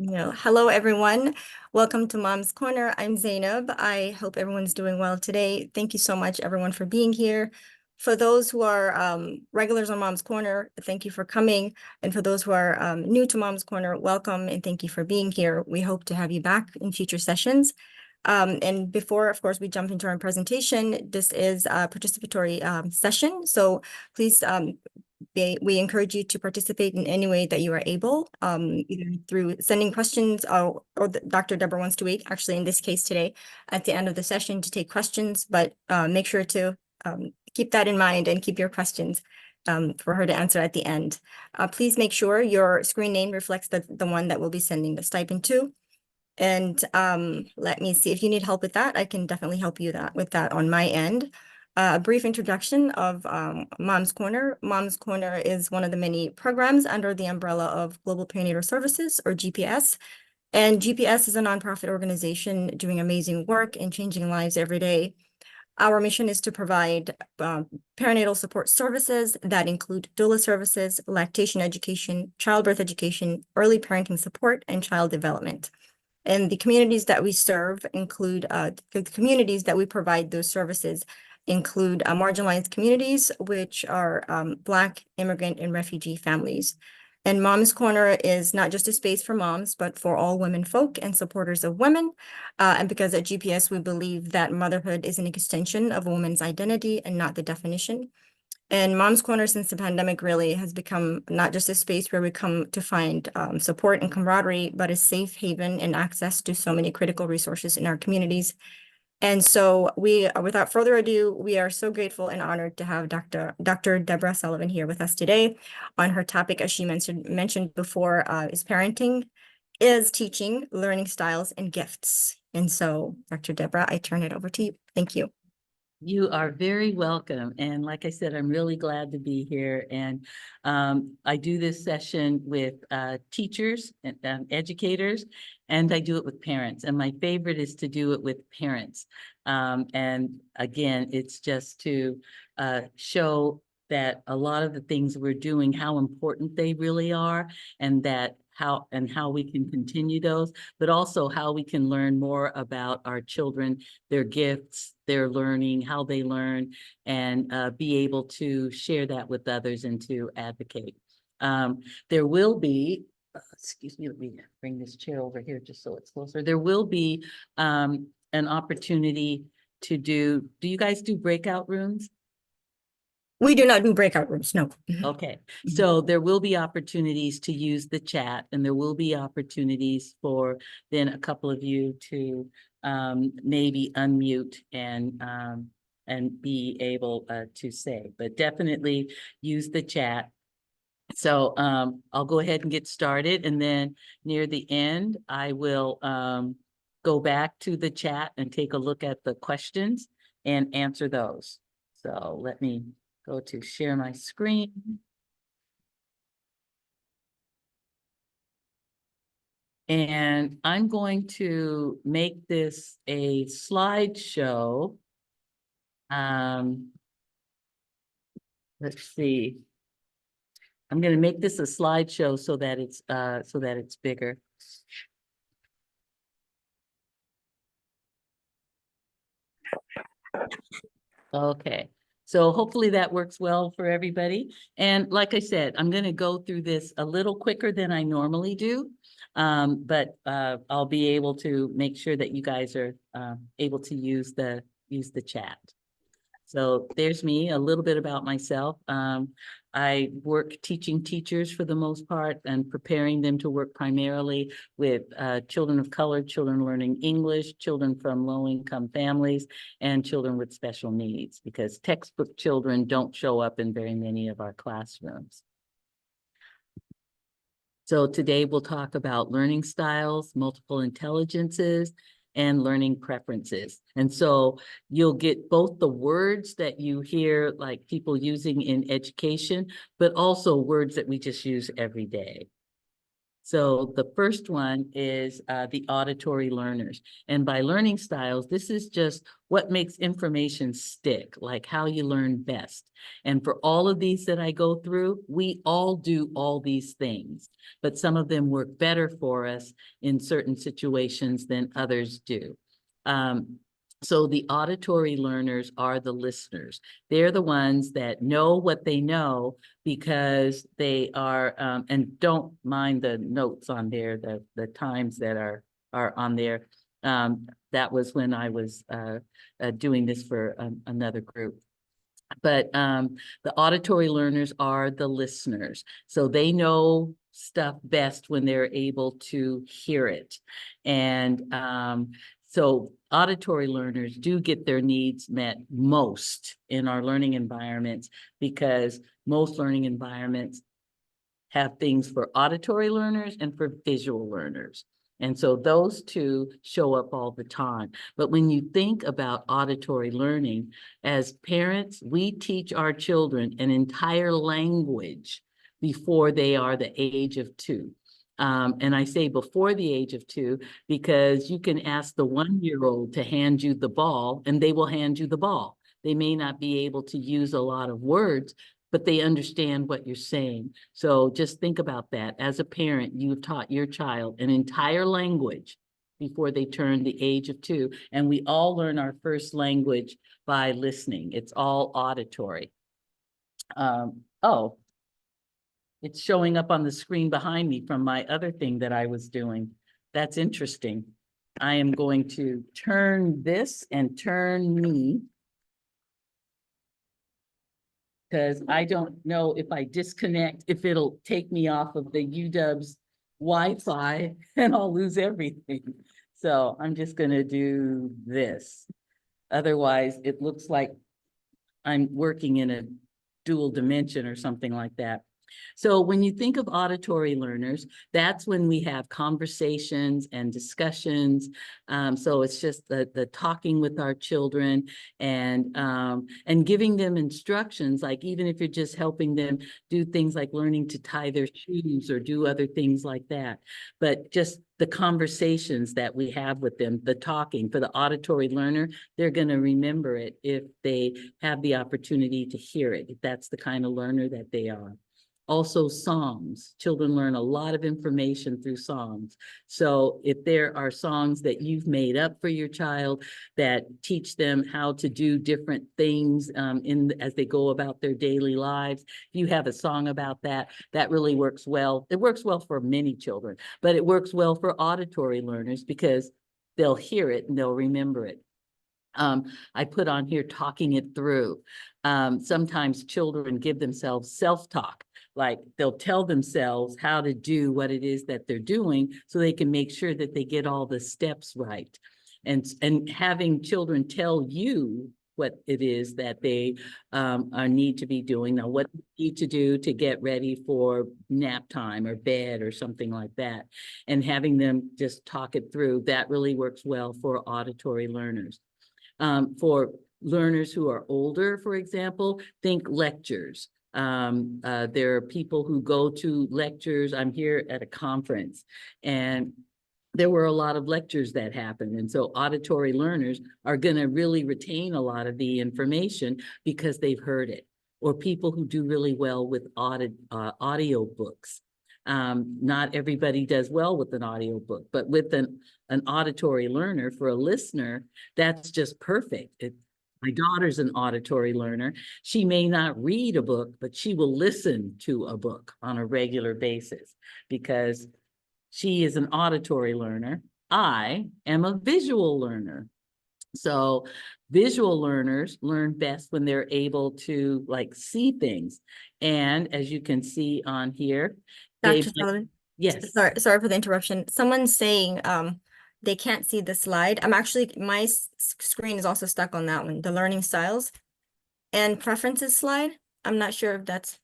Hello everyone. Welcome to Mom's Corner. I'm Zainab. I hope everyone's doing well today. Thank you so much, everyone, for being here. For those who are regulars on Mom's Corner, thank you for coming. And for those who are new to Mom's Corner, welcome and thank you for being here. We hope to have you back in future sessions. And before, of course, we jump into our presentation, this is a participatory session. So please we encourage you to participate in any way that you are able, either through sending questions Dr. Debra wants to wait, actually in this case today, at the end of the session to take questions, but make sure to keep that in mind and keep your questions for her to answer at the end. Please make sure your screen name reflects the one that we'll be sending the stipend to. And let me see if you need help with that. I can definitely help you with that on my end. A brief introduction of Mom's Corner. Mom's Corner is one of the many programs under the umbrella of Global Perinatal Services, or GPS. And GPS is a nonprofit organization doing amazing work and changing lives every day. Our mission is to provide perinatal support services that include doula services, lactation education, childbirth education, early parenting support, and child development. And the communities that we serve include the communities that we provide those services include marginalized communities, which are Black, immigrant, and refugee families. And Mom's Corner is not just a space for moms, but for all women folk and supporters of women. And because at GPS, we believe that motherhood is an extension of a woman's identity and not the definition. And Mom's Corner, since the pandemic, really has become not just a space where we come to find support and camaraderie, but a safe haven and access to so many critical resources in our communities. And so without further ado, we are so grateful and honored to have Dr. Debra Sullivan here with us today on her topic, as she mentioned before, is parenting, is teaching, learning styles, and gifts. And so, Dr. Debra, I turn it over to you. Thank you. You are very welcome. And like I said, I'm really glad to be here. And I do this session with teachers and educators, and I do it with parents. And my favorite is to do it with parents. And again, it's just to show that a lot of the things we're doing, how important they really are, and that how we can continue those, but also how we can learn more about our children, their gifts, their learning, how they learn, and be able to share that with others and to advocate. There will be, excuse me, let me bring this chair over here just so it's closer. There will be an opportunity to do you guys do breakout rooms? We do not do breakout rooms, no. Okay, so there will be opportunities to use the chat, and there will be opportunities for then a couple of you to maybe unmute and be able to say, but definitely use the chat. So I'll go ahead and get started, and then near the end, I will go back to the chat and take a look at the questions and answer those. So let me go to share my screen. And I'm going to make this a slideshow. Let's see. I'm going to make this a slideshow so that it's bigger. Okay. So hopefully that works well for everybody. And like I said, I'm going to go through this a little quicker than I normally do, but I'll be able to make sure that you guys are able to use the chat. So there's me, a little bit about myself. I work teaching teachers for the most part and preparing them to work primarily with children of color, children learning English, children from low-income families, and children with special needs, because textbook children don't show up in very many of our classrooms. So today we'll talk about learning styles, multiple intelligences, and learning preferences. And so you'll get both the words that you hear like people using in education, but also words that we just use every day. So the first one is the auditory learners. And by learning styles, this is just what makes information stick, like how you learn best. And for all of these that I go through, we all do all these things, but some of them work better for us in certain situations than others do. So the auditory learners are the listeners. They're the ones that know what they know because they are, and don't mind the notes on there, the times that are on there. That was when I was doing this for another group. But the auditory learners are the listeners. So they know stuff best when they're able to hear it. And so auditory learners do get their needs met most in our learning environments, because most learning environments have things for auditory learners and for visual learners. And so those two show up all the time. But when you think about auditory learning, as parents, we teach our children an entire language before they are the age of 2. And I say before the age of 2, because you can ask the 1-year-old to hand you the ball and they will hand you the ball. They may not be able to use a lot of words, but they understand what you're saying. So just think about that. As a parent, you've taught your child an entire language before they turn the age of 2. And we all learn our first language by listening. It's all auditory. Oh, it's showing up on the screen behind me from my other thing that I was doing. That's interesting. I am going to turn this and turn me, because I don't know if I disconnect, if it'll take me off of the UW's Wi-Fi and I'll lose everything. So I'm just gonna do this. Otherwise, it looks like I'm working in a dual dimension or something like that. So when you think of auditory learners, that's when we have conversations and discussions. So it's just the talking with our children and giving them instructions, like even if you're just helping them do things like learning to tie their shoes or do other things like that. But just the conversations that we have with them, the talking. For the auditory learner, they're going to remember it if they have the opportunity to hear it, if that's the kind of learner that they are. Also songs. Children learn a lot of information through songs. So if there are songs that you've made up for your child that teach them how to do different things as they go about their daily lives, if you have a song about that, that really works well. It works well for many children, but it works well for auditory learners because they'll hear it and they'll remember it. I put on here talking it through. Sometimes children give themselves self-talk, like they'll tell themselves how to do what it is that they're doing so they can make sure that they get all the steps right. And having children tell you what it is that they need to be doing. Now, what they need to do to get ready for nap time or bed or something like that. And having them just talk it through, that really works well for auditory learners. For learners who are older, for example, think lectures. There are people who go to lectures. I'm here at a conference and there were a lot of lectures that happened. And so auditory learners are going to really retain a lot of the information because they've heard it. Or people who do really well with audio books. Not everybody does well with an audio book, but with an auditory learner, for a listener, that's just perfect. My daughter's an auditory learner. She may not read a book, but she will listen to a book on a regular basis because she is an auditory learner. I am a visual learner. So visual learners learn best when they're able to like see things. And as you can see on here, Dr. Sullivan, yes. sorry for the interruption. Someone's saying they can't see the slide. I'm actually, my screen is also stuck on that one, the learning styles and preferences slide. I'm not sure if that's.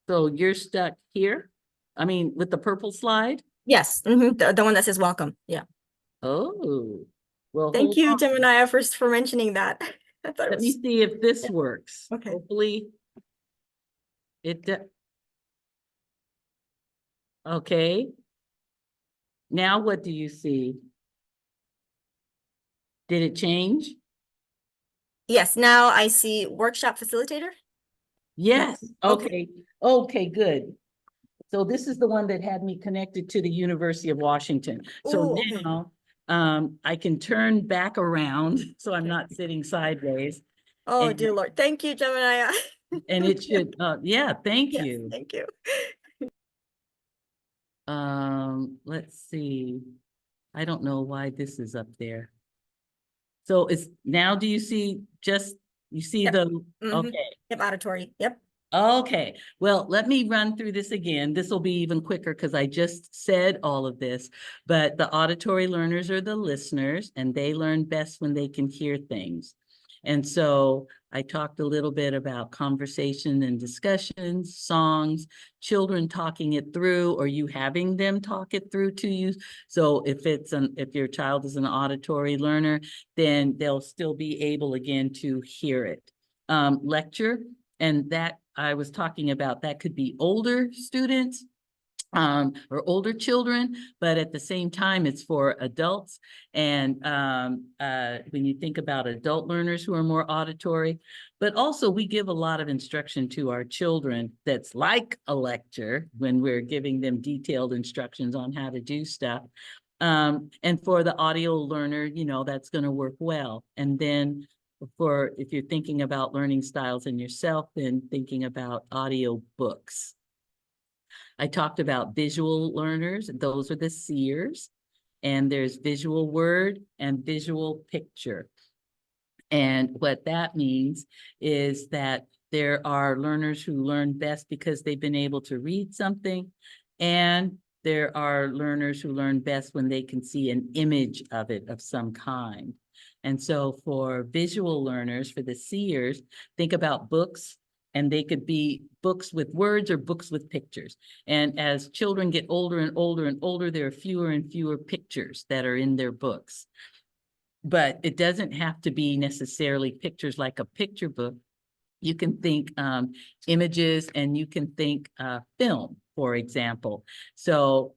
So you're stuck here? I mean, with the purple slide? Yes, the one that says welcome. Yeah. Oh, well, Thank hold you, on. Gemini, for mentioning that. I thought it Let me was see if this yeah. works. Okay. Hopefully it Okay. Now what do you see? Did it change? Yes, now I see workshop facilitator. Yes. Okay. Okay. Okay, good. So this is the one that had me connected to the University of Washington. So Oh, okay. now I can turn back around so I'm Okay. not sitting sideways. Oh, And dear Lord. Thank you, Gemini. and it should yeah, thank Yes, you. thank you. Let's see. I don't know why this is up there. So it's now, do you see just, you see Yep. the, Mhm. okay. Yep, auditory. Yep. Okay, well, let me run through this again. This will be even quicker because I just said all of this, but the auditory learners are the listeners and they learn best when they can hear things. And so I talked a little bit about conversation and discussions, songs, children talking it through, or you having them talk it through to you. So if your child is an auditory learner, then they'll still be able again to hear it. Lecture, and that I was talking about, that could be older students or older children, but at the same time, it's for adults. And when you think about adult learners who are more auditory, but also we give a lot of instruction to our children that's like a lecture when we're giving them detailed instructions on how to do stuff. And for the audio learner, you know, that's going to work well. And then for if you're thinking about learning styles in yourself, then thinking about audio books. I talked about visual learners, those are the seers, and there's visual word and visual picture. And what that means is that there are learners who learn best because they've been able to read something, and there are learners who learn best when they can see an image of it of some kind. And so for visual learners, for the seers, think about books, and they could be books with words or books with pictures. And as children get older and older and older, there are fewer and fewer pictures that are in their books. But it doesn't have to be necessarily pictures like a picture book. You can think images, and you can think film, for example. So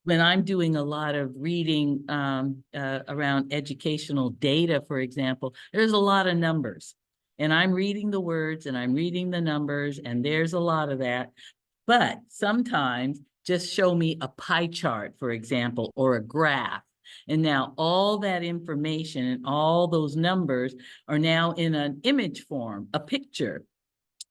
when I'm doing a lot of reading around educational data, for example, there's a lot of numbers. And I'm reading the words and I'm reading the numbers, and there's a lot of that. But sometimes just show me a pie chart, for example, or a graph. And now all that information and all those numbers are now in an image form, a picture.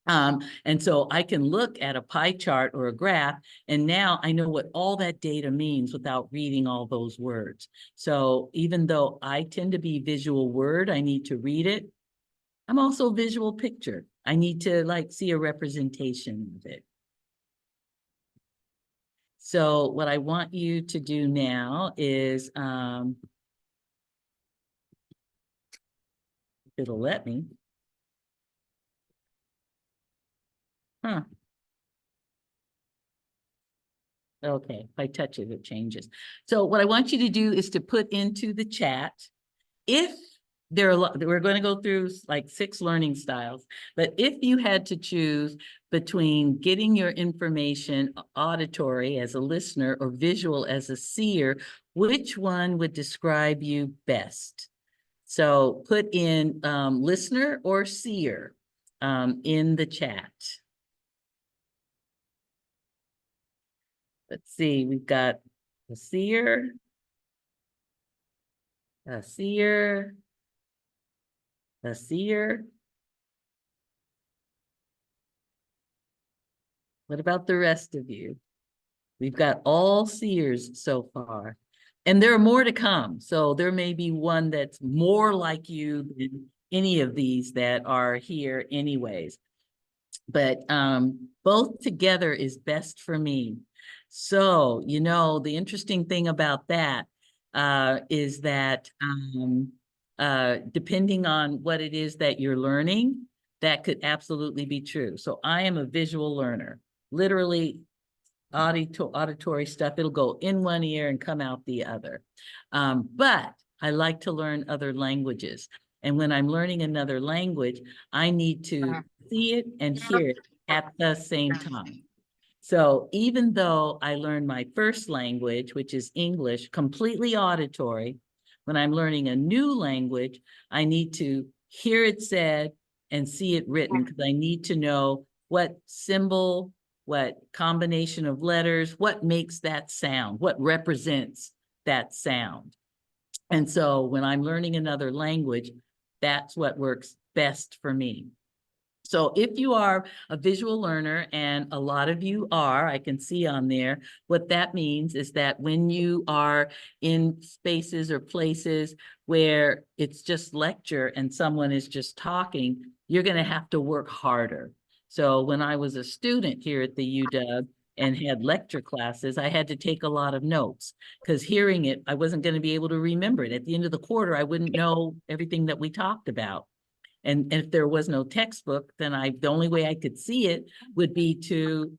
And so I can look at a pie chart or a graph, and now I know what all that data means without reading all those words. So even though I tend to be visual word, I need to read it. I'm also visual picture. I need to like see a representation of it. So what I want you to do now is, it'll let me. Huh. Okay, if I touch it, it changes. So what I want you to do is to put into the chat, if there are a lot, we're going to go through like 6 learning styles, but if you had to choose between getting your information auditory as a listener or visual as a seer, which one would describe you best? So put in listener or seer in the chat. Let's see, we've got a seer, a seer, a seer. What about the rest of you? We've got all seers so far, and there are more to come. So there may be one that's more like you than any of these that are here anyways. But both together is best for me. So, you know, the interesting thing about that is that depending on what it is that you're learning, that could absolutely be true. So I am a visual learner, literally auditory stuff. It'll go in one ear and come out the other. But I like to learn other languages. And when I'm learning another language, I need to see it and hear it at the same time. So even though I learned my first language, which is English, completely auditory, when I'm learning a new language, I need to hear it said and see it written because I need to know what symbol, what combination of letters, what makes that sound, what represents that sound. And so when I'm learning another language, that's what works best for me. So if you are a visual learner, and a lot of you are, I can see on there, what that means is that when you are in spaces or places where it's just lecture and someone is just talking, you're going to have to work harder. So when I was a student here at the UW and had lecture classes, I had to take a lot of notes because hearing it, I wasn't going to be able to remember it. At the end of the quarter, I wouldn't know everything that we talked about. And if there was no textbook, then the only way I could see it would be to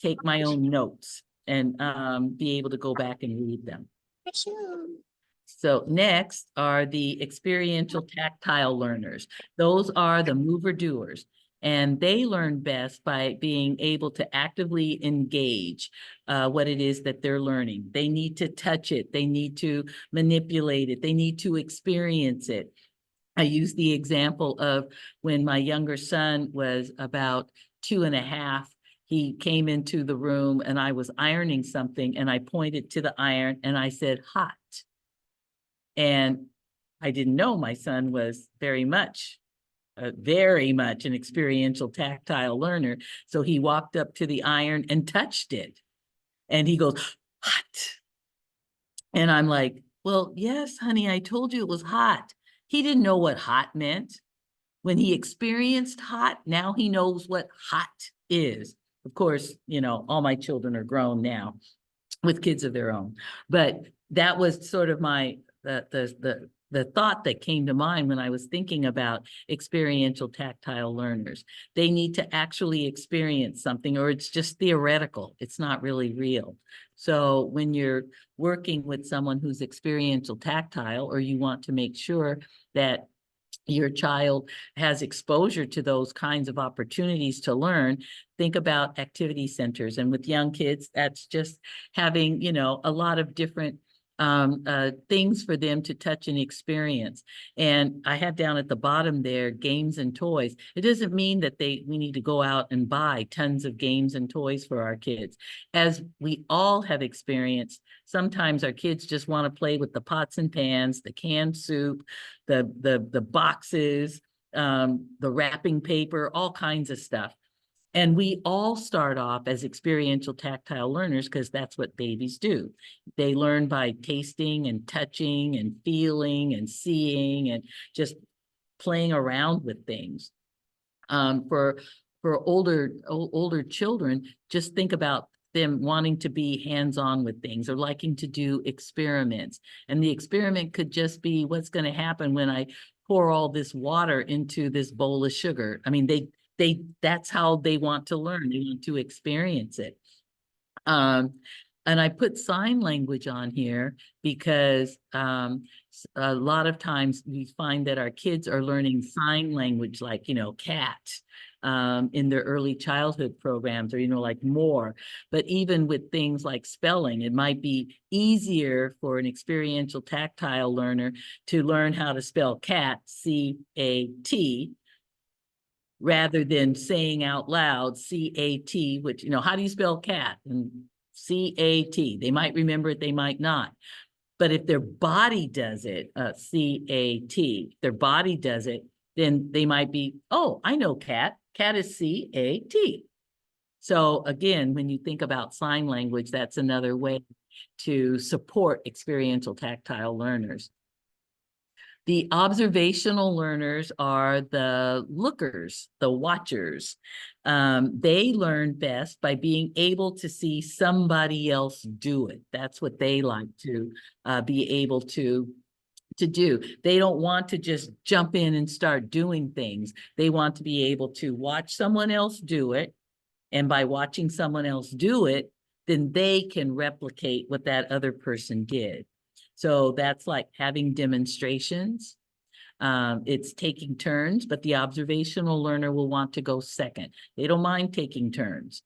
take my own notes and be able to go back and read them. So next are the experiential tactile learners. Those are the mover doers. And they learn best by being able to actively engage what it is that they're learning. They need to touch it. They need to manipulate it. They need to experience it. I use the example of when my younger son was about 2.5, he came into the room and I was ironing something and I pointed to the iron and I said, hot. And I didn't know my son was very much an experiential tactile learner. So he walked up to the iron and touched it. And he goes, hot. And I'm like, well, yes, honey, I told you it was hot. He didn't know what hot meant. When he experienced hot, now he knows what hot is. Of course, you know, all my children are grown now with kids of their own. But that was sort of the thought that came to mind when I was thinking about experiential tactile learners. They need to actually experience something, or it's just theoretical. It's not really real. So when you're working with someone who's experiential tactile, or you want to make sure that your child has exposure to those kinds of opportunities to learn, think about activity centers. And with young kids, that's just having, you know, a lot of different things for them to touch and experience. And I have down at the bottom there, games and toys. It doesn't mean that we need to go out and buy tons of games and toys for our kids. As we all have experienced, sometimes our kids just want to play with the pots and pans, the canned soup, the boxes, the wrapping paper, all kinds of stuff. And we all start off as experiential tactile learners because that's what babies do. They learn by tasting and touching and feeling and seeing and just playing around with things. For older children, just think about them wanting to be hands-on with things or liking to do experiments. And the experiment could just be what's going to happen when I pour all this water into this bowl of sugar. I mean, that's how they want to learn. They want to experience it. And I put sign language on here because a lot of times we find that our kids are learning sign language, like, you know, cat, in their early childhood programs, or, you know, like more. But even with things like spelling, it might be easier for an experiential tactile learner to learn how to spell cat, C-A-T, rather than saying out loud C-A-T, which, you know, how do you spell cat? And C-A-T. They might remember it, they might not. But if their body does it, C-A-T, if their body does it, then they might be, oh, I know cat. Cat is C-A-T. So again, when you think about sign language, that's another way to support experiential tactile learners. The observational learners are the lookers, the watchers. They learn best by being able to see somebody else do it. That's what they like to be able to do. They don't want to just jump in and start doing things. They want to be able to watch someone else do it. And by watching someone else do it, then they can replicate what that other person did. So that's like having demonstrations. It's taking turns, but the observational learner will want to go second. They don't mind taking turns.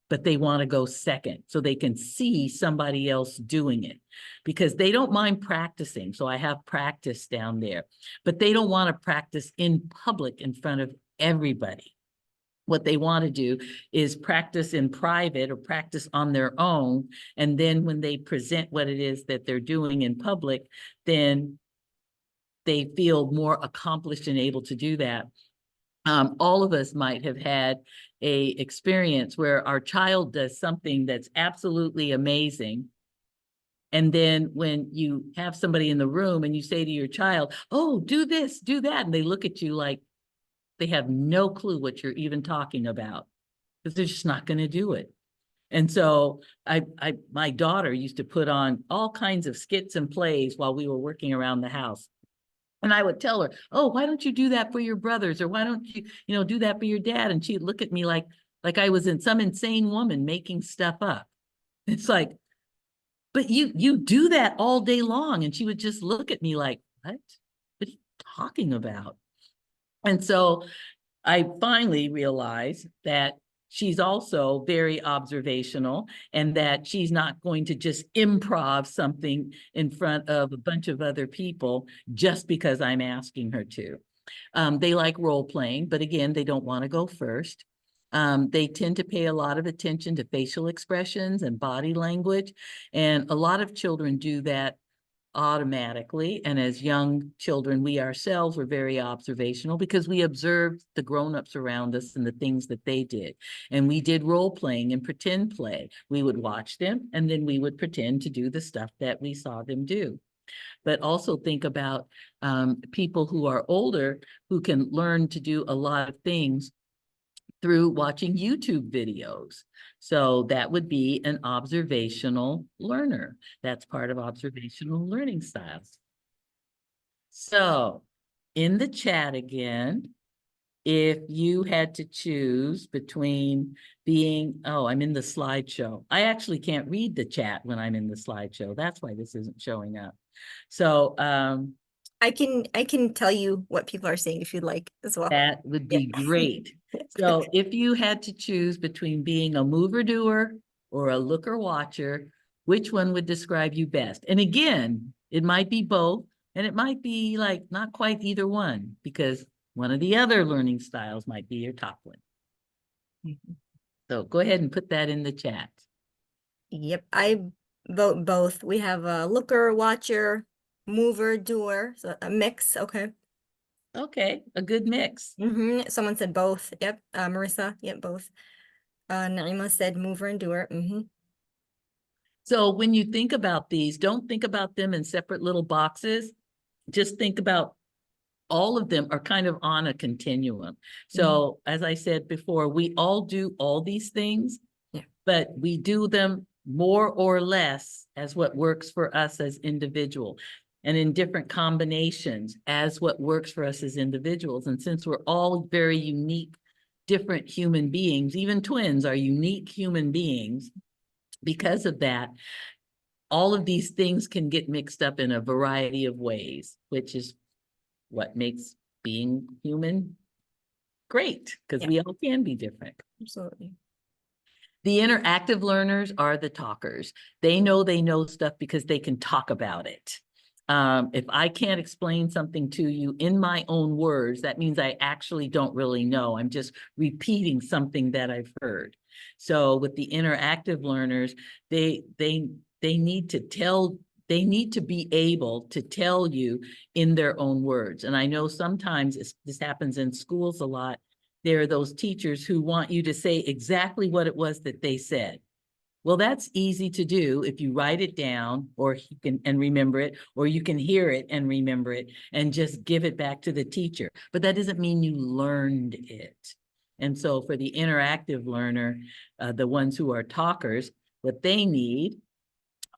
but they want to go second so they can see somebody else doing it because they don't mind practicing. So I have practice down there, but they don't want to practice in public in front of everybody. What they want to do is practice in private or practice on their own. And then when they present what it is that they're doing in public, then they feel more accomplished and able to do that. All of us might have had a experience where our child does something that's absolutely amazing. And then when you have somebody in the room and you say to your child, oh, do this, do that. And they look at you like they have no clue what you're even talking about because they're just not going to do it. And so my daughter used to put on all kinds of skits and plays while we were working around the house. And I would tell her, oh, why don't you do that for your brothers? Or why don't you, do that for your dad? And she'd look at me like I was in some insane woman making stuff up. It's like, but you do that all day long. And she would just look at me like, what are you talking about? And so I finally realized that she's also very observational and that she's not going to just improv something in front of a bunch of other people just because I'm asking her to. They like role playing, but again, they don't want to go first. They tend to pay a lot of attention to facial expressions and body language. And a lot of children do that automatically. And as young children, we ourselves were very observational because we observed the grown-ups around us and the things that they did. And we did role playing and pretend play. We would watch them and then we would pretend to do the stuff that we saw them do. But also think about people who are older who can learn to do a lot of things through watching YouTube videos. So that would be an observational learner. That's part of observational learning styles. So in the chat again, if you had to choose between being, oh, I'm in the slideshow. I actually can't read the chat when I'm in the slideshow. That's why this isn't showing up. So I can tell you what people are saying if you'd like as well. that would be Yeah. great. So if you had to choose between being a mover doer or a looker watcher, which one would describe you best? And again, it might be both, and it might be like not quite either one, because one of the other learning styles might be your top one. So go ahead and put that in the chat. Yep, I vote both. We have a looker, watcher, mover, doer, so a mix. Okay. Okay, a good mix. Someone said both. Yep. Marissa. Yep, both. Naima said mover and doer. So when you think about these, don't think about them in separate little boxes. Just think about all of them are kind of on a continuum. So as I said before, we all do all these things, Yeah. but we do them more or less as what works for us as individual and in different combinations as what works for us as individuals. And since we're all very unique, different human beings, even twins are unique human beings, because of that, all of these things can get mixed up in a variety of ways, which is what makes being human great, because Yeah. we all can be different. Absolutely. The interactive learners are the talkers. They know stuff because they can talk about it. If I can't explain something to you in my own words, that means I actually don't really know. I'm just repeating something that I've heard. So with the interactive learners, they need to tell, they need to be able to tell you in their own words. And I know sometimes this happens in schools a lot. There are those teachers who want you to say exactly what it was that they said. Well, that's easy to do if you write it down or you can and remember it, or you can hear it and remember it and just give it back to the teacher. But that doesn't mean you learned it. And so for the interactive learner, the ones who are talkers, what they need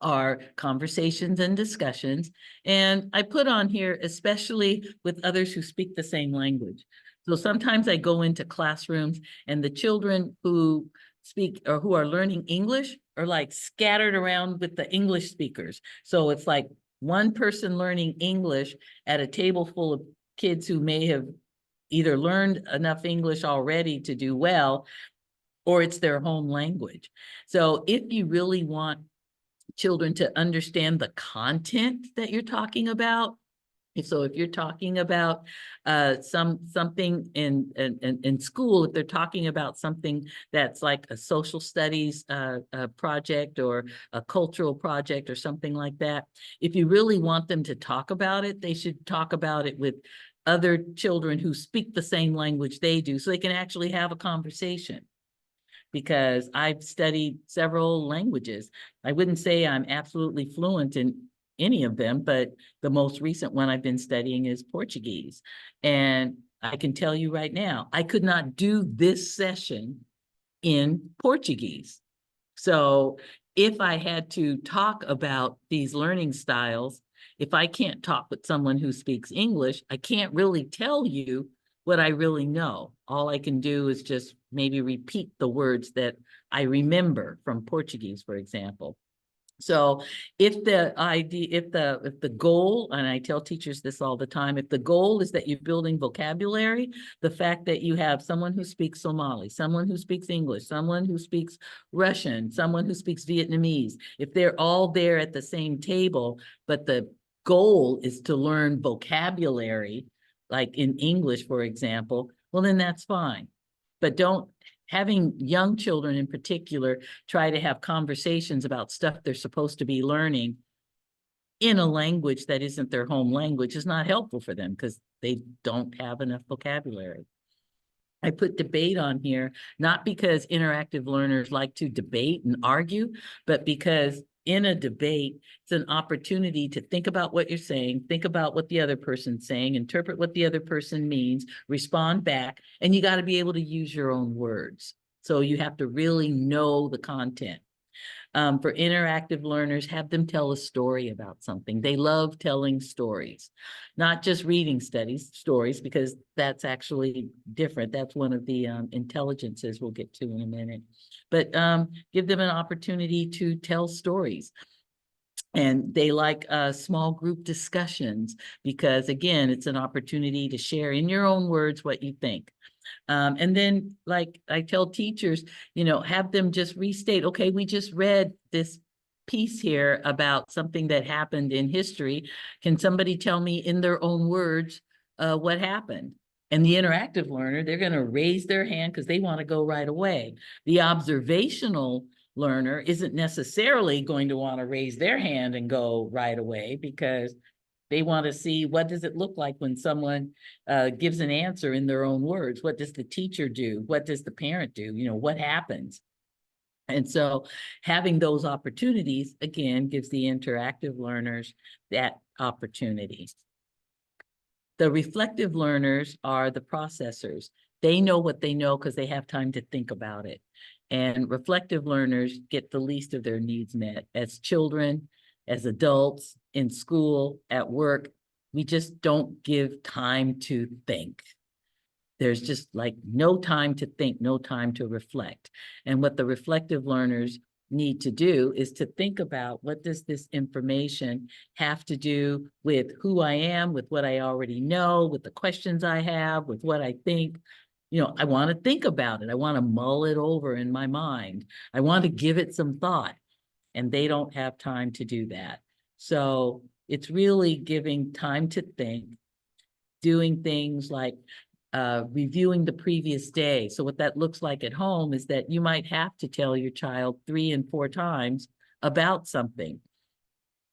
are conversations and discussions. And I put on here, especially with others who speak the same language. So sometimes I go into classrooms and the children who speak or who are learning English are like scattered around with the English speakers. So it's like one person learning English at a table full of kids who may have either learned enough English already to do well, or it's their home language. So if you really want children to understand the content that you're talking about, so if you're talking about something in school, if they're talking about something that's like a social studies project or a cultural project or something like that, if you really want them to talk about it, they should talk about it with other children who speak the same language they do, so they can actually have a conversation. Because I've studied several languages. I wouldn't say I'm absolutely fluent in any of them, but the most recent one I've been studying is Portuguese. And I can tell you right now, I could not do this session in Portuguese. So if I had to talk about these learning styles, if I can't talk with someone who speaks English, I can't really tell you what I really know. All I can do is just maybe repeat the words that I remember from Portuguese, for example. So if the idea, if the goal, and I tell teachers this all the time, if the goal is that you're building vocabulary, the fact that you have someone who speaks Somali, someone who speaks English, someone who speaks Russian, someone who speaks Vietnamese, if they're all there at the same table, but the goal is to learn vocabulary, like in English, for example, well, then that's fine. But don't, having young children in particular try to have conversations about stuff they're supposed to be learning in a language that isn't their home language is not helpful for them because they don't have enough vocabulary. I put debate on here, not because interactive learners like to debate and argue, but because in a debate, it's an opportunity to think about what you're saying, think about what the other person's saying, interpret what the other person means, respond back, and you got to be able to use your own words. So you have to really know the content. For interactive learners, have them tell a story about something. They love telling stories, not just reading stories, because that's actually different. That's one of the intelligences we'll get to in a minute. But give them an opportunity to tell stories. And they like small group discussions because, again, it's an opportunity to share in your own words what you think. And then, like I tell teachers, have them just restate, okay, we just read this piece here about something that happened in history. Can somebody tell me in their own words what happened? And the interactive learner, they're going to raise their hand because they want to go right away. The observational learner isn't necessarily going to want to raise their hand and go right away because they want to see what does it look like when someone gives an answer in their own words. What does the teacher do? What does the parent do? What happens? And so having those opportunities, again, gives the interactive learners that opportunity. The reflective learners are the processors. They know what they know because they have time to think about it. And reflective learners get the least of their needs met. As children, as adults, in school, at work, we just don't give time to think. There's just like no time to think, no time to reflect. And what the reflective learners need to do is to think about, what does this information have to do with who I am, with what I already know, with the questions I have, with what I think. I want to think about it. I want to mull it over in my mind. I want to give it some thought, and they don't have time to do that. So it's really giving time to think, doing things like reviewing the previous day. So what that looks like at home is that you might have to tell your child 3 and 4 times about something,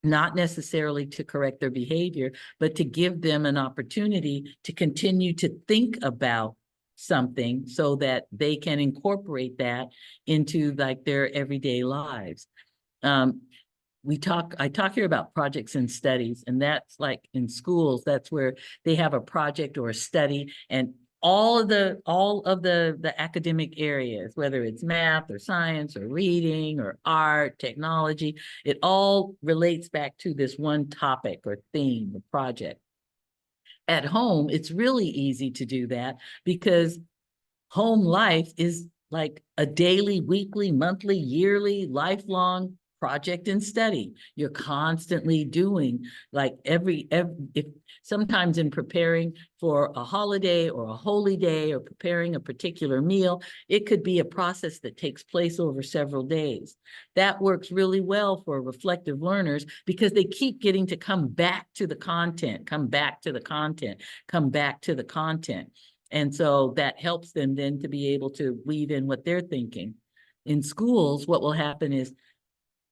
not necessarily to correct their behavior, but to give them an opportunity to continue to think about something so that they can incorporate that into like their everyday lives. I talk here about projects and studies, and that's like in schools, that's where they have a project or a study, and all of the academic areas, whether it's math or science or reading or art, technology, it all relates back to this one topic or theme or project. At home, it's really easy to do that because home life is like a daily, weekly, monthly, yearly, lifelong project and study. You're constantly doing like if sometimes in preparing for a holiday or a holy day or preparing a particular meal, it could be a process that takes place over several days. That works really well for reflective learners because they keep getting to come back to the content, come back to the content, come back to the content. And so that helps them then to be able to weave in what they're thinking. In schools, what will happen is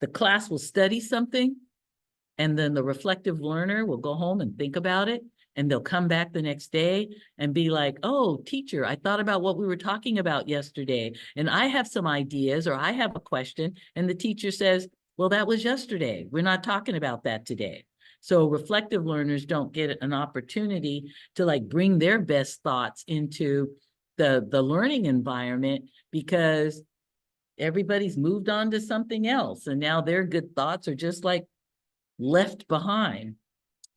the class will study something, and then the reflective learner will go home and think about it, and they'll come back the next day and be like, oh, teacher, I thought about what we were talking about yesterday, and I have some ideas, or I have a question. And the teacher says, well, that was yesterday. We're not talking about that today. So reflective learners don't get an opportunity to like bring their best thoughts into the learning environment because everybody's moved on to something else. And now their good thoughts are just like left behind.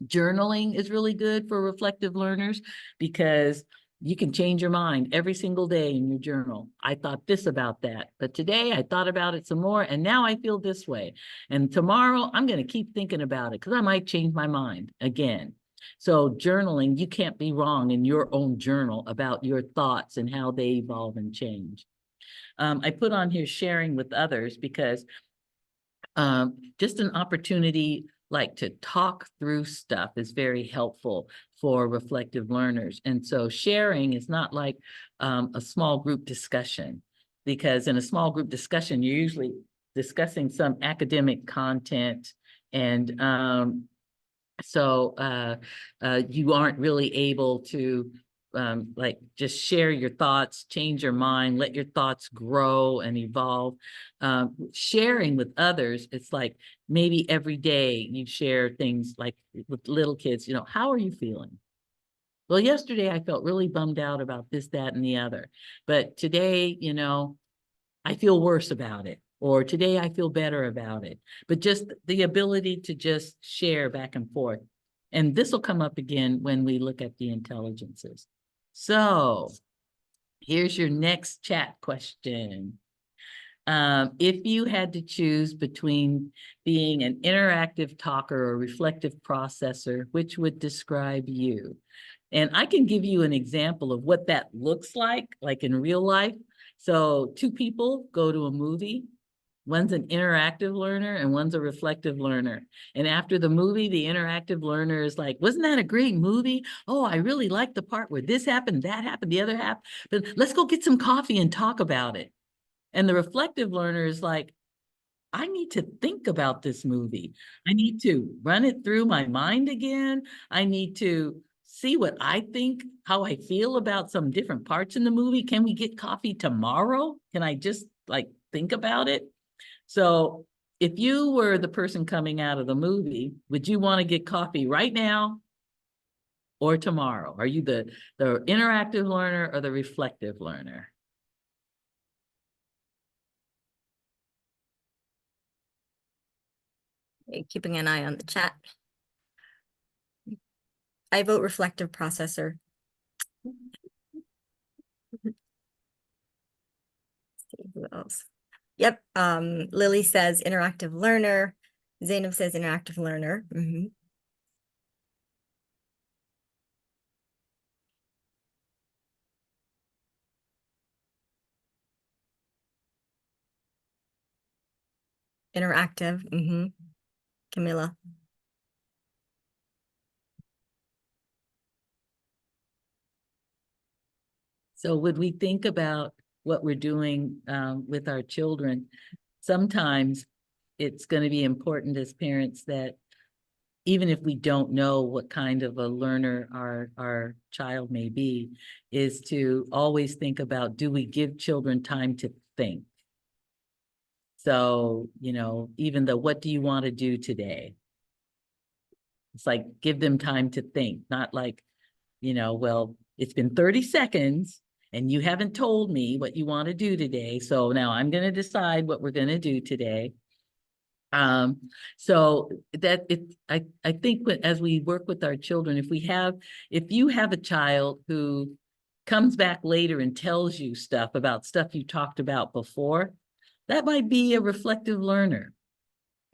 Journaling is really good for reflective learners because you can change your mind every single day in your journal. I thought this about that, but today I thought about it some more and now I feel this way. And tomorrow I'm going to keep thinking about it because I might change my mind again. So journaling, you can't be wrong in your own journal about your thoughts and how they evolve and change. I put on here sharing with others because just an opportunity like to talk through stuff is very helpful for reflective learners. And so sharing is not like a small group discussion, because in a small group discussion, you're usually discussing some academic content. And you aren't really able to like just share your thoughts, change your mind, let your thoughts grow and evolve. Sharing with others, it's like maybe every day you share things like with little kids, how are you feeling? Well, yesterday I felt really bummed out about this, that, and the other. But today, I feel worse about it. Or today I feel better about it. But just the ability to just share back and forth. And this will come up again when we look at the intelligences. So here's your next chat question. If you had to choose between being an interactive talker or reflective processor, which would describe you? And I can give you an example of what that looks like in real life. So two people go to a movie. One's an interactive learner and one's a reflective learner. And after the movie, the interactive learner is like, wasn't that a great movie? Oh, I really liked the part where this happened, that happened, the other happened. But let's go get some coffee and talk about it. And the reflective learner is like, I need to think about this movie. I need to run it through my mind again. I need to see what I think, how I feel about some different parts in the movie. Can we get coffee tomorrow? Can I just like think about it? So if you were the person coming out of the movie, would you want to get coffee right now or tomorrow? Are you the interactive learner or the reflective learner? Keeping an eye on the chat. I vote reflective processor. See who else. Yep. Lily says interactive learner. Zainab says interactive learner. Interactive. Camilla. So would we think about what we're doing with our children? Sometimes it's going to be important as parents that even if we don't know what kind of a learner our child may be, is to always think about, do we give children time to think? So, even the, what do you want to do today? It's like, give them time to think, not like, well, it's been 30 seconds and you haven't told me what you want to do today. So now I'm going to decide what we're going to do today. So that I think as we work with our children, if you have a child who comes back later and tells you stuff about stuff you talked about before, that might be a reflective learner.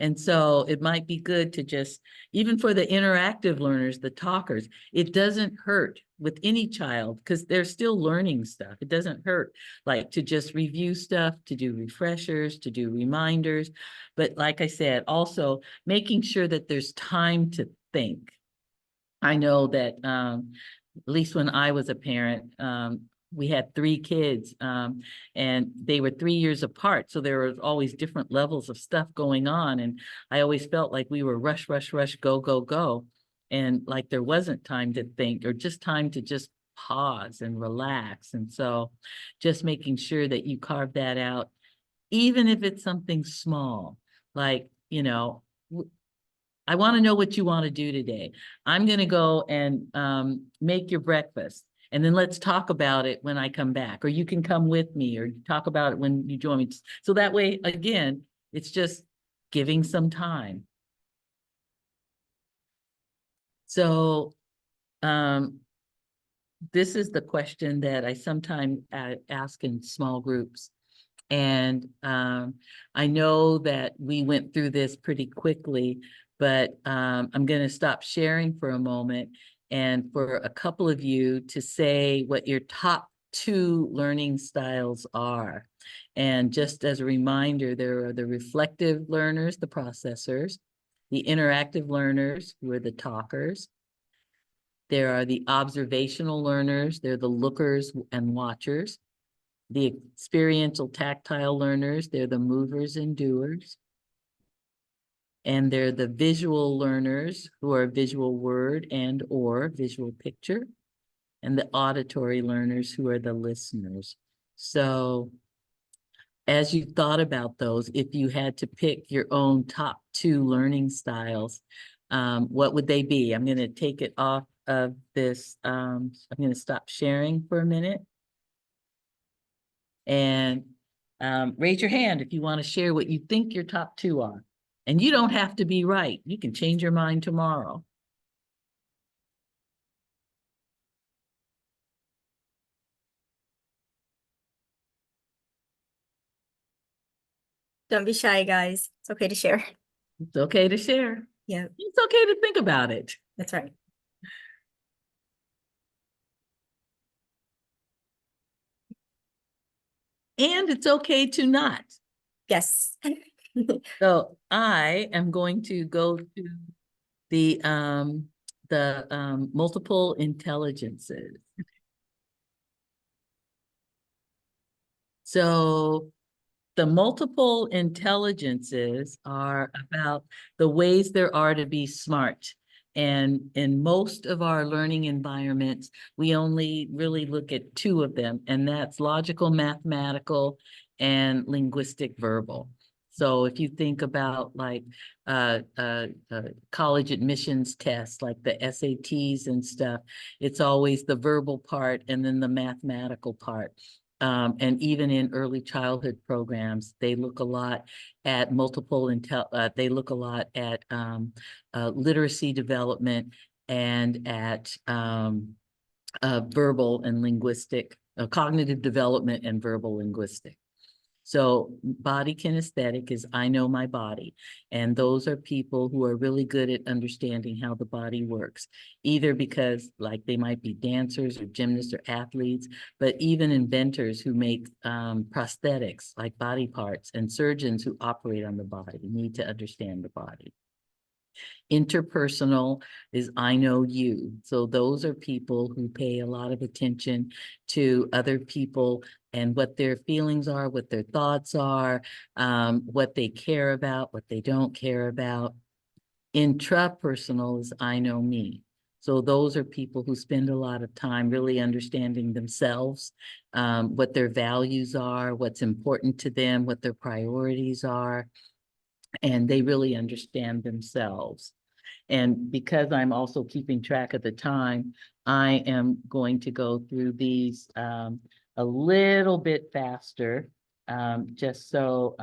And so it might be good to just, even for the interactive learners, the talkers, it doesn't hurt with any child because they're still learning stuff. It doesn't hurt like to just review stuff, to do refreshers, to do reminders. But like I said, also making sure that there's time to think. I know that at least when I was a parent, we had 3 kids, and they were 3 years apart. So there was always different levels of stuff going on. And I always felt like we were rush, rush, rush, go, go, go. And like there wasn't time to think or just time to just pause and relax. And so just making sure that you carve that out, even if it's something small, like, I want to know what you want to do today. I'm going to go and make your breakfast. And then let's talk about it when I come back, or you can come with me or talk about it when you join me. So that way, again, it's just giving some time. So this is the question that I sometimes ask in small groups. And I know that we went through this pretty quickly, but I'm going to stop sharing for a moment and for a couple of you to say what your top 2 learning styles are. And just as a reminder, there are the reflective learners, the processors, the interactive learners, who are the talkers. There are the observational learners, they're the lookers and watchers. The experiential tactile learners, they're the movers and doers. And they're the visual learners, who are visual word and or visual picture. And the auditory learners, who are the listeners. So as you thought about those, if you had to pick your own top 2 learning styles, what would they be? I'm going to take it off of this. I'm going to stop sharing for a minute. And raise your hand if you want to share what you think your top 2 are. And you don't have to be right. You can change your mind tomorrow. Don't be shy, guys. It's okay to share. It's okay to share. Yeah, It's okay to think about it. that's right. And it's okay to not. Yes. So I am going to go to the multiple intelligences. So the multiple intelligences are about the ways there are to be smart. And in most of our learning environments, we only really look at 2 of them, and that's logical, mathematical, and linguistic verbal. So if you think about like college admissions tests, like the SATs and stuff, it's always the verbal part and then the mathematical part. And even in early childhood programs, they look a lot at they look a lot at literacy development and at verbal and linguistic, cognitive development and verbal linguistic. So body kinesthetic is I know my body. And those are people who are really good at understanding how the body works, either because like they might be dancers or gymnasts or athletes, but even inventors who make prosthetics like body parts and surgeons who operate on the body need to understand the body. Interpersonal is I know you. So those are people who pay a lot of attention to other people and what their feelings are, what their thoughts are, what they care about, what they don't care about. Intrapersonal is I know me. So those are people who spend a lot of time really understanding themselves, what their values are, what's important to them, what their priorities are, and they really understand themselves. And because I'm also keeping track of the time, I am going to go through these a little bit faster, just so,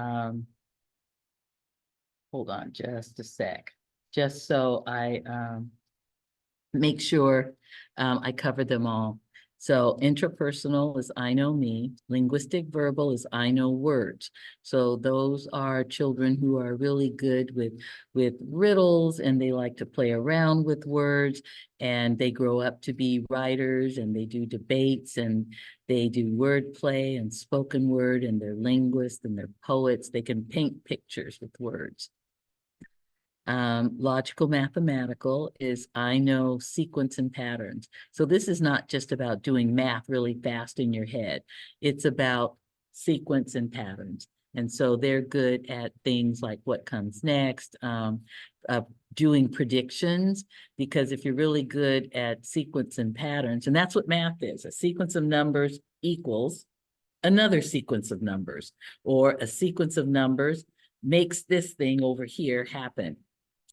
hold on just a sec, just so I make sure I cover them all. So intrapersonal is I know me, linguistic verbal is I know words. So those are children who are really good with riddles, and they like to play around with words, and they grow up to be writers, and they do debates, and they do word play and spoken word, and they're linguists and they're poets. They can paint pictures with words. Logical mathematical is I know sequence and patterns. So this is not just about doing math really fast in your head. It's about sequence and patterns. And so they're good at things like what comes next, doing predictions, because if you're really good at sequence and patterns, and that's what math is, a sequence of numbers equals another sequence of numbers, or a sequence of numbers makes this thing over here happen.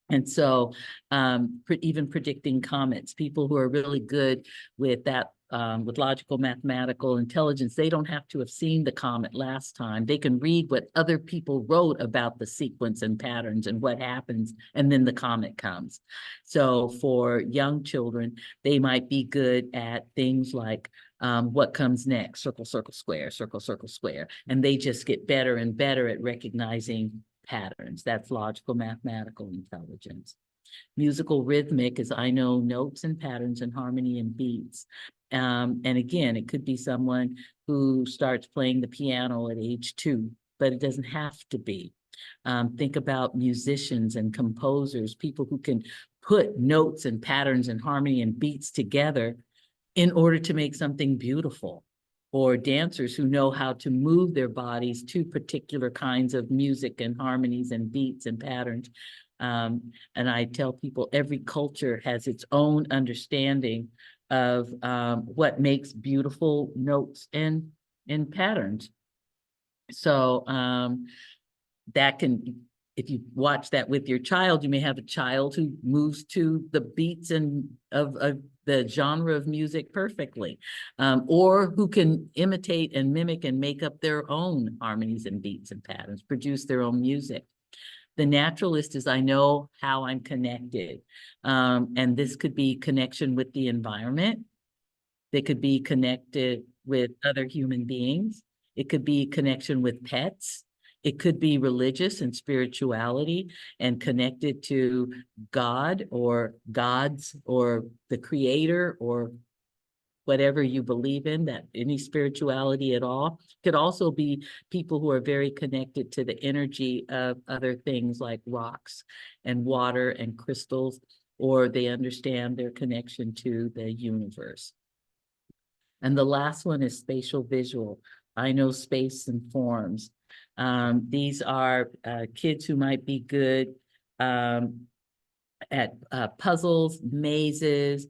And so even predicting comets, people who are really good with that, with logical mathematical intelligence, they don't have to have seen the comet last time. They can read what other people wrote about the sequence and patterns and what happens, and then the comet comes. So for young children, they might be good at things like what comes next, circle, circle, square, circle, circle, square. And they just get better and better at recognizing patterns. That's logical mathematical intelligence. Musical rhythmic is I know notes and patterns and harmony and beats. And again, it could be someone who starts playing the piano at age 2, but it doesn't have to be. Think about musicians and composers, people who can put notes and patterns and harmony and beats together in order to make something beautiful, or dancers who know how to move their bodies to particular kinds of music and harmonies and beats and patterns. And I tell people every culture has its own understanding of what makes beautiful notes and patterns. So that can, if you watch that with your child, you may have a child who moves to the beats and of the genre of music perfectly, or who can imitate and mimic and make up their own harmonies and beats and patterns, produce their own music. The naturalist is I know how I'm connected. And this could be connection with the environment. They could be connected with other human beings. It could be connection with pets. It could be religious and spirituality and connected to God or gods or the creator or whatever you believe in, that any spirituality at all. Could also be people who are very connected to the energy of other things like rocks and water and crystals, or they understand their connection to the universe. And the last one is spatial visual. I know space and forms. These are kids who might be good at puzzles, mazes,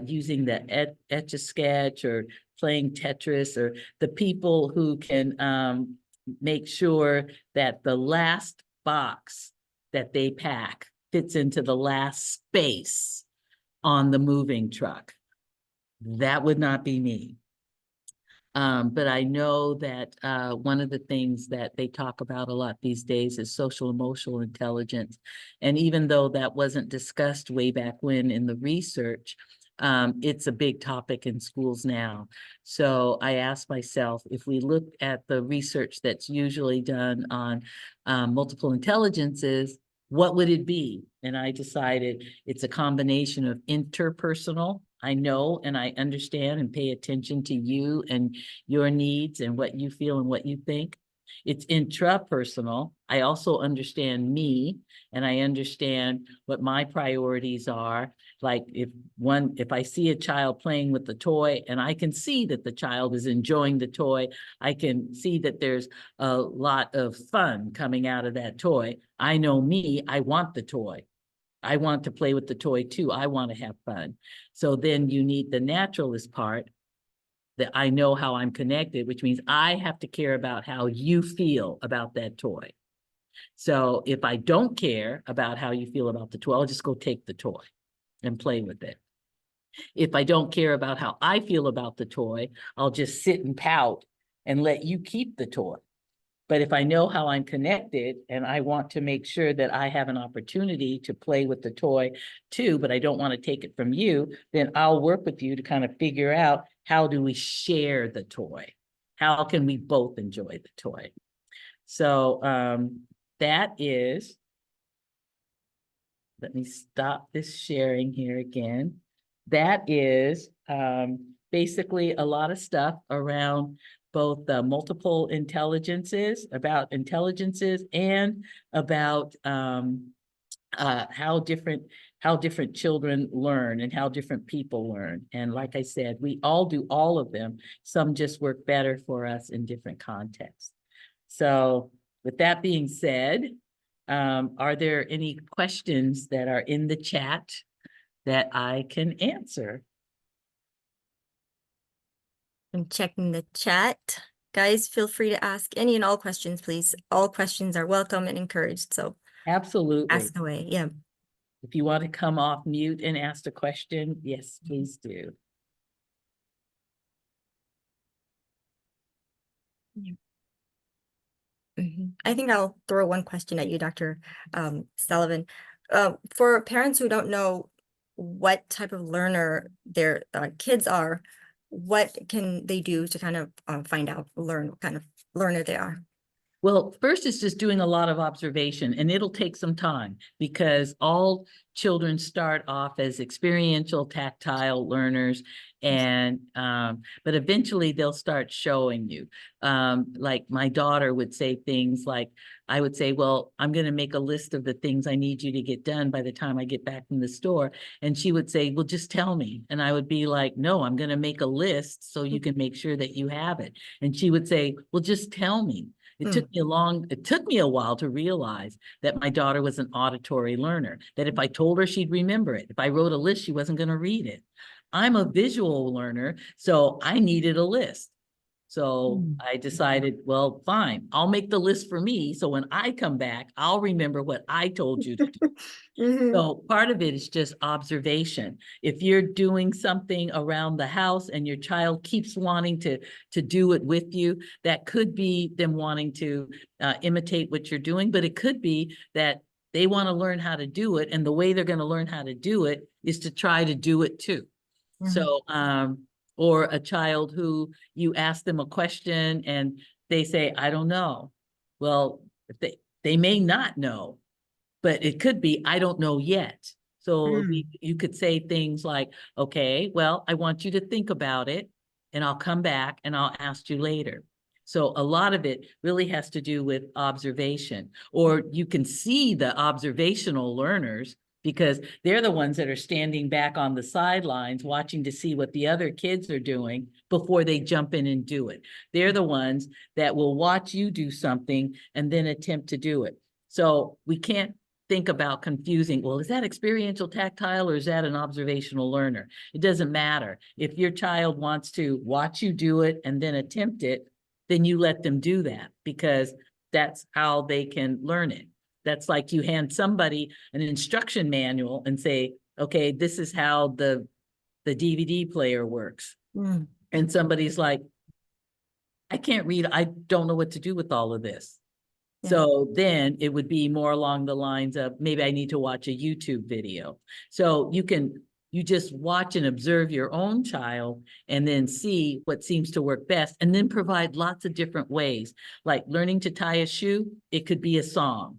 using the Etch-a-Sketch or playing Tetris, or the people who can make sure that the last box that they pack fits into the last space on the moving truck. That would not be me. But I know that one of the things that they talk about a lot these days is social emotional intelligence. And even though that wasn't discussed way back when in the research, it's a big topic in schools now. So I asked myself, if we look at the research that's usually done on multiple intelligences, what would it be? And I decided it's a combination of interpersonal. I know and I understand and pay attention to you and your needs and what you feel and what you think. It's intrapersonal. I also understand me, and I understand what my priorities are. Like if I see a child playing with the toy and I can see that the child is enjoying the toy, I can see that there's a lot of fun coming out of that toy. I know me, I want the toy. I want to play with the toy too. I want to have fun. So then you need the naturalist part, that I know how I'm connected, which means I have to care about how you feel about that toy. So if I don't care about how you feel about the toy, I'll just go take the toy and play with it. If I don't care about how I feel about the toy, I'll just sit and pout and let you keep the toy. But if I know how I'm connected and I want to make sure that I have an opportunity to play with the toy too, but I don't want to take it from you, then I'll work with you to kind of figure out, how do we share the toy? How can we both enjoy the toy? So that is, let me stop this sharing here again. That is basically a lot of stuff around both the multiple intelligences, about intelligences, and about how different children learn and how different people learn. And like I said, we all do all of them. Some just work better for us in different contexts. So with that being said, are there any questions that are in the chat that I can answer? I'm checking the chat. Guys, feel free to ask any and all questions, please. All questions are welcome and encouraged, so Absolutely. ask away. Yeah. If you want to come off mute and ask a question, yes, please do. I think I'll throw one question at you, Dr. Sullivan. For parents who don't know what type of learner their kids are, what can they do to kind of find out, learn what kind of learner they are? Well, first it's just doing a lot of observation, and it'll take some time because all children start off as experiential, tactile learners, and but eventually they'll start showing you. Like my daughter would say things like, I would say, well, I'm going to make a list of the things I need you to get done by the time I get back from the store. And she would say, well, just tell me. And I would be like, no, I'm going to make a list so you can make sure that you have it. And she would say, well, just tell me. It took me a while to realize that my daughter was an auditory learner, that if I told her, she'd remember it. If I wrote a list, she wasn't going to read it. I'm a visual learner, so I needed a list. So I decided, well, fine, I'll make the list for me. So when I come back, I'll remember what I told you to do. So part of it is just observation. If you're doing something around the house and your child keeps wanting to do it with you, that could be them wanting to imitate what you're doing, but it could be that they want to learn how to do it. And the way they're going to learn how to do it is to try to do it too. So, or a child who you ask them a question and they say, I don't know. Well, they may not know, but it could be, I don't know yet. So you could say things like, okay, well, I want you to think about it and I'll come back and I'll ask you later. So a lot of it really has to do with observation, or you can see the observational learners because they're the ones that are standing back on the sidelines watching to see what the other kids are doing before they jump in and do it. They're the ones that will watch you do something and then attempt to do it. So we can't think about confusing, well, is that experiential tactile or is that an observational learner? It doesn't matter. If your child wants to watch you do it and then attempt it, then you let them do that because that's how they can learn it. That's like you hand somebody an instruction manual and say, okay, this is how the DVD player works. And somebody's like, I can't read, I don't know what to do with all of this. So then it would be more along the lines of maybe I need to watch a YouTube video. So you just watch and observe your own child and then see what seems to work best and then provide lots of different ways. Like learning to tie a shoe, it could be a song.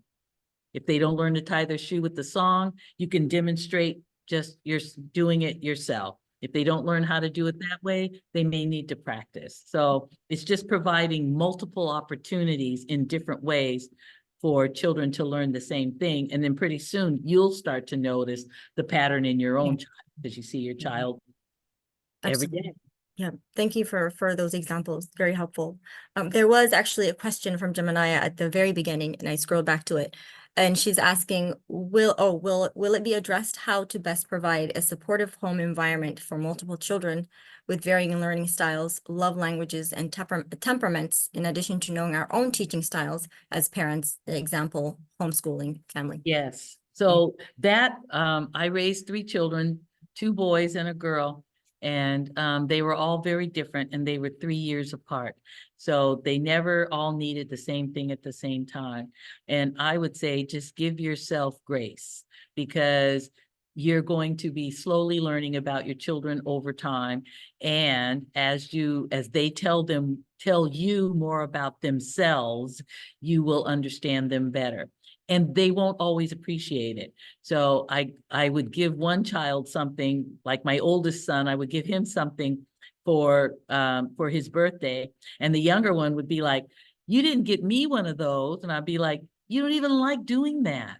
If they don't learn to tie their shoe with the song, you can demonstrate just you're doing it yourself. If they don't learn how to do it that way, they may need to practice. So it's just providing multiple opportunities in different ways for children to learn the same thing. And then pretty soon you'll start to notice the pattern in your own child because you see your child every day. Yeah, thank you for those examples. Very helpful. There was actually a question from Gemini at the very beginning, and I scrolled back to it. And she's asking, will it be addressed how to best provide a supportive home environment for multiple children with varying learning styles, love languages, and temperaments, in addition to knowing our own teaching styles as parents, example, homeschooling family? Yes. So that I raised 3 children, 2 boys and a girl. And they were all very different, and they were 3 years apart. So they never all needed the same thing at the same time. And I would say just give yourself grace, because you're going to be slowly learning about your children over time. And as they tell you more about themselves, you will understand them better. And they won't always appreciate it. So I would give one child something, like my oldest son, I would give him something for his birthday. And the younger one would be like, you didn't get me one of those. And I'd be like, you don't even like doing that.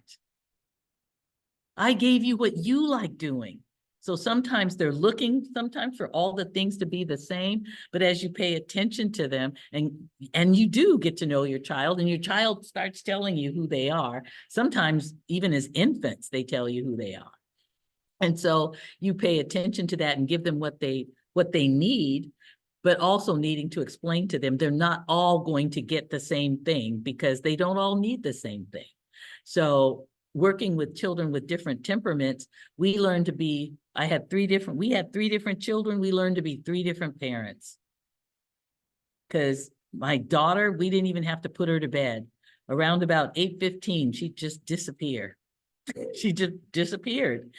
I gave you what you like doing. So sometimes they're looking sometimes for all the things to be the same, but as you pay attention to them, and you do get to know your child, and your child starts telling you who they are. Sometimes even as infants, they tell you who they are. And so you pay attention to that and give them what they need, but also needing to explain to them they're not all going to get the same thing, because they don't all need the same thing. So working with children with different temperaments, we learned to be, we had 3 different children. We learned to be 3 different parents. Because my daughter, we didn't even have to put her to bed. Around about 8:15, she'd just disappear. She just disappeared.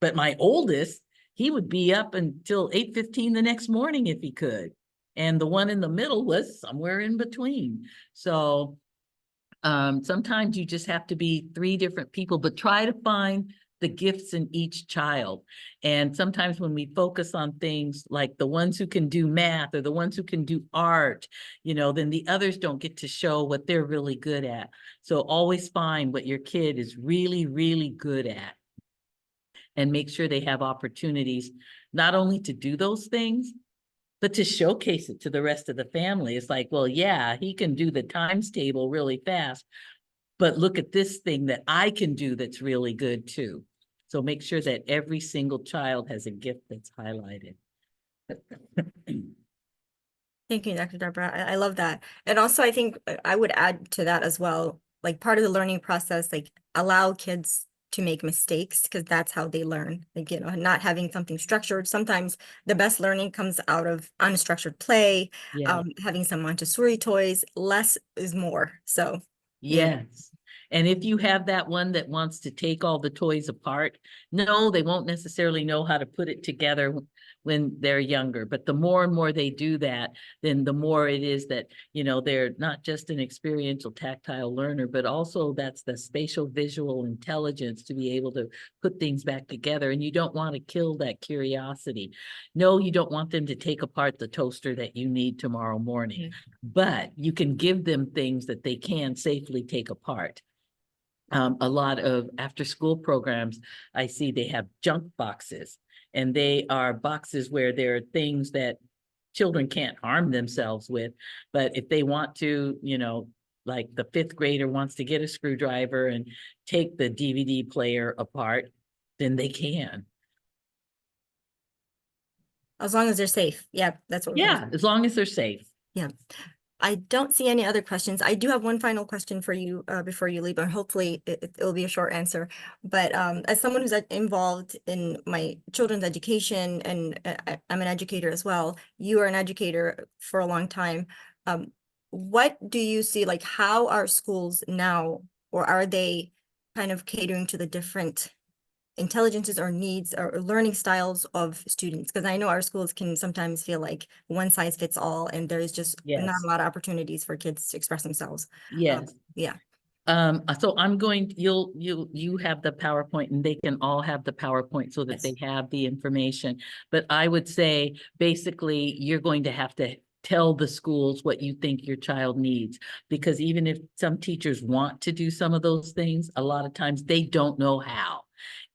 But my oldest, he would be up until 8:15 the next morning if he could. And the one in the middle was somewhere in between. So sometimes you just have to be 3 different people, but try to find the gifts in each child. And sometimes when we focus on things like the ones who can do math or the ones who can do art, then the others don't get to show what they're really good at. So always find what your kid is really, really good at, and make sure they have opportunities not only to do those things, but to showcase it to the rest of the family. It's like, well, yeah, he can do the times table really fast, but look at this thing that I can do that's really good too. So make sure that every single child has a gift that's highlighted. Thank you, Dr. Debra. I love that. And also, I think I would add to that as well, like part of the learning process, like allow kids to make mistakes, because that's how they learn. Like, not having something structured. Sometimes the best learning comes out of unstructured play, Yeah. having some Montessori toys. Less is more. So, Yes. And if you have that one that wants to take all the toys apart, no, they won't necessarily know how to put it together when they're younger. But the more and more they do that, then the more it is that, they're not just an experiential tactile learner, but also that's the spatial visual intelligence to be able to put things back together. And you don't want to kill that curiosity. No, you don't want them to take apart the toaster that you need tomorrow morning, but you can give them things that they can safely take apart. A lot of after school programs, I see they have junk boxes, and they are boxes where there are things that children can't harm themselves with. But if they want to, like the 5th grader wants to get a screwdriver and take the DVD player apart, then they can. as long as they're safe. Yeah, that's what we're Yeah, as long as they're safe. Yeah. I don't see any other questions. I do have one final question for you before you leave, and hopefully it'll be a short answer. But as someone who's involved in my children's education, and I'm an educator as well, you are an educator for a long time. What do you see, like how are schools now, or are they kind of catering to the different intelligences or needs or learning styles of students? Because I know our schools can sometimes feel like one size fits all, and there's just not Yes. a lot of opportunities for kids to express themselves. Yes. Yeah. So I'm going, you have the PowerPoint, and they can all have the PowerPoint so that Yes. they have the information. But I would say basically you're going to have to tell the schools what you think your child needs, because even if some teachers want to do some of those things, a lot of times they don't know how.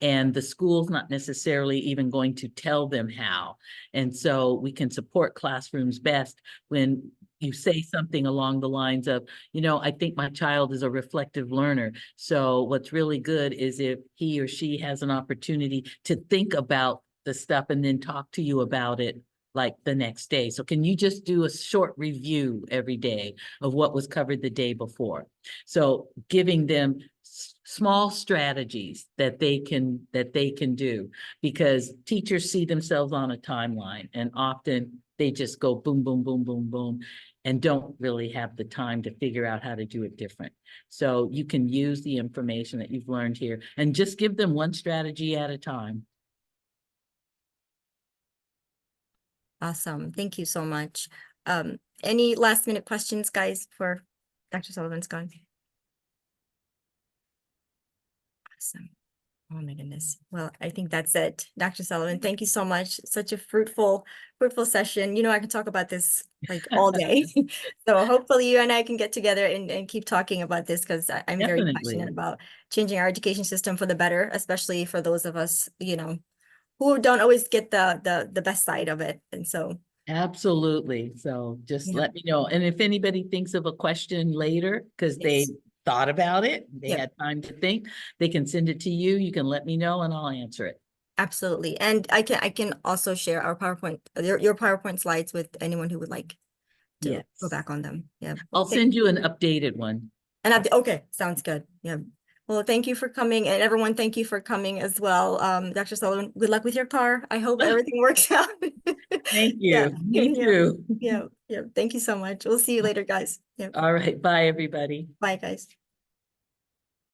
And the school's not necessarily even going to tell them how. And so we can support classrooms best when you say something along the lines of, I think my child is a reflective learner. So what's really good is if he or she has an opportunity to think about the stuff and then talk to you about it like the next day. So can you just do a short review every day of what was covered the day before? So giving them small strategies that they can do, because teachers see themselves on a timeline and often they just go boom, boom, boom, boom, boom, and don't really have the time to figure out how to do it different. So you can use the information that you've learned here and just give them one strategy at a time. Awesome. Thank you so much. Any last minute questions, guys, for Dr. Sullivan's gone? Awesome. Oh my goodness. Well, I think that's it. Dr. Sullivan, thank you so much. Such a fruitful session. I can talk about this like all day. So hopefully you and I can get together and keep talking about this, because I'm very Definitely. passionate about changing our education system for the better, especially for those of us, who don't always get the best side of it. And so Absolutely. So just yeah, let me know. And if anybody thinks of a question later, because they yes. thought about it, they Yep. had time to think, they can send it to you. You can let me know and I'll answer it. Absolutely. And I can also share our PowerPoint, your PowerPoint slides with anyone who would like to go Yes. back on them. Yeah. I'll send you an updated one. Okay, sounds good. Yeah. Well, thank you for coming, and everyone, thank you for coming as well. Dr. Sullivan, good luck with your car. I hope everything works out. Thank Yeah, you. Me yeah, too. yeah, yeah. Thank you so much. We'll see you later, guys. Yeah. All right. Bye, everybody. Bye, guys.